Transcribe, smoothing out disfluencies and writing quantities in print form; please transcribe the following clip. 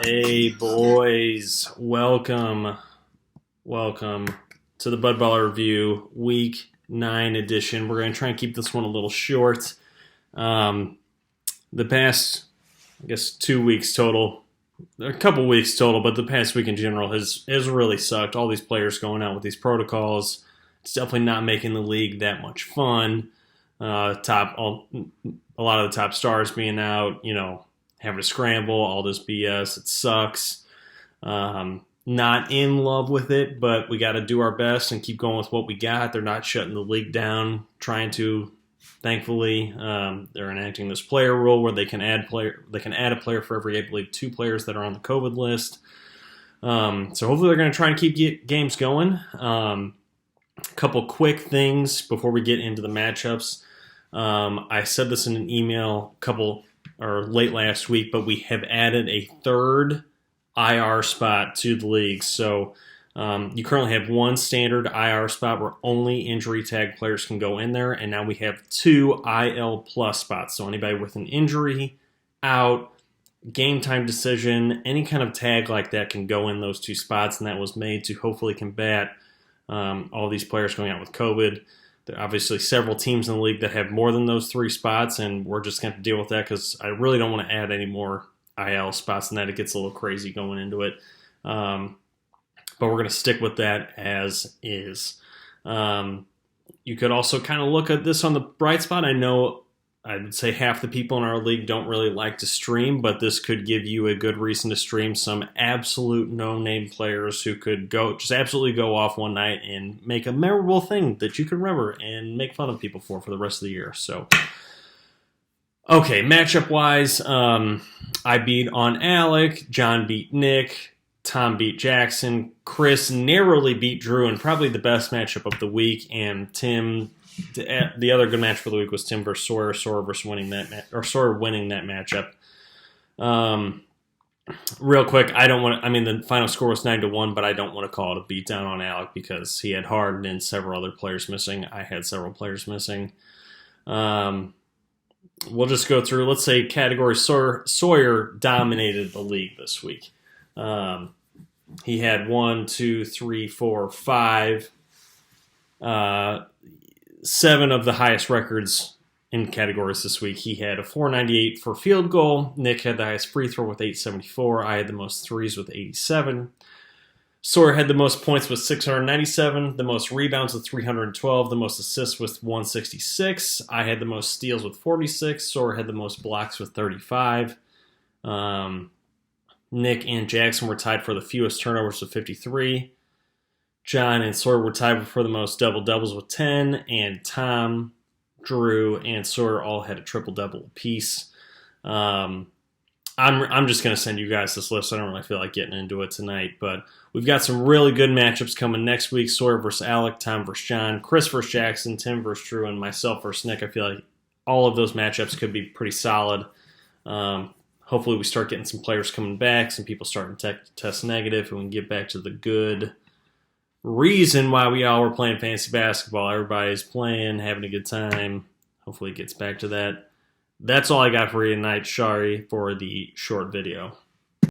Hey boys, welcome to the Bud Baller Review Week 9 edition. We're going to try and keep this one a little short. The past, 2 weeks total, a couple weeks total, but the past week in general has really sucked. All these players going out with these protocols. It's definitely not making the league that much fun. A lot of the top stars being out, having to scramble, all this BS. It sucks. Not in love with it, but we got to do our best and keep going with what we got. They're not shutting the league down, thankfully. They're enacting this player rule where they can add a player for every, I believe, 2 players that are on the COVID list. So hopefully they're going to try and keep games going. A couple quick things before we get into the matchups. I said this in an email late last week, but we have added a third IR spot to the league. So you currently have one standard IR spot where only injury tag players can go in there, and now we have 2 IL plus spots. So anybody with an injury, out, game time decision, any kind of tag like that can go in those 2 spots, and that was made to hopefully combat all these players going out with COVID. There are obviously several teams in the league that have more than those 3 spots, and we're just going to deal with that because I really don't want to add any more IL spots than that. It gets a little crazy going into it. But we're going to stick with that as is. You could also kind of look at this on the bright spot. I know I'd say half the people in our league don't really like to stream, but this could give you a good reason to stream some absolute no-name players who could absolutely go off one night and make a memorable thing that you can remember and make fun of people for the rest of the year. So, okay, matchup-wise, I beat on Alec, John beat Nick, Tom beat Jackson, Chris narrowly beat Drew in probably the best matchup of the week, and Tim. The other good match for the week was Tim versus Sawyer. Sawyer winning that matchup. Real quick, the final score was 9-1, but I don't want to call it a beatdown on Alec because he had Harden and several other players missing. I had several players missing. We'll just go through. Let's say category Sawyer dominated the league this week. He had 7 of the highest records in categories this week. He had a 498 for field goal. Nick had the highest free throw with 874. I had the most threes with 87. Sawyer had the most points with 697, the most rebounds with 312, the most assists with 166. I had the most steals with 46. Sawyer had the most blocks with 35. Nick and Jackson were tied for the fewest turnovers with 53. John and Sawyer were tied for the most double-doubles with 10, and Tom, Drew, and Sawyer all had a triple-double apiece. I'm just going to send you guys this list. I don't really feel like getting into it tonight, but we've got some really good matchups coming next week. Sawyer versus Alec, Tom versus John, Chris versus Jackson, Tim versus Drew, and myself versus Nick. I feel like all of those matchups could be pretty solid. Hopefully we start getting some players coming back, some people starting to test negative, and we can get back to the good reason why we all were playing fantasy basketball. Everybody's playing, having a good time. Hopefully it gets back to that. That's all I got for you tonight. Sorry for the short video.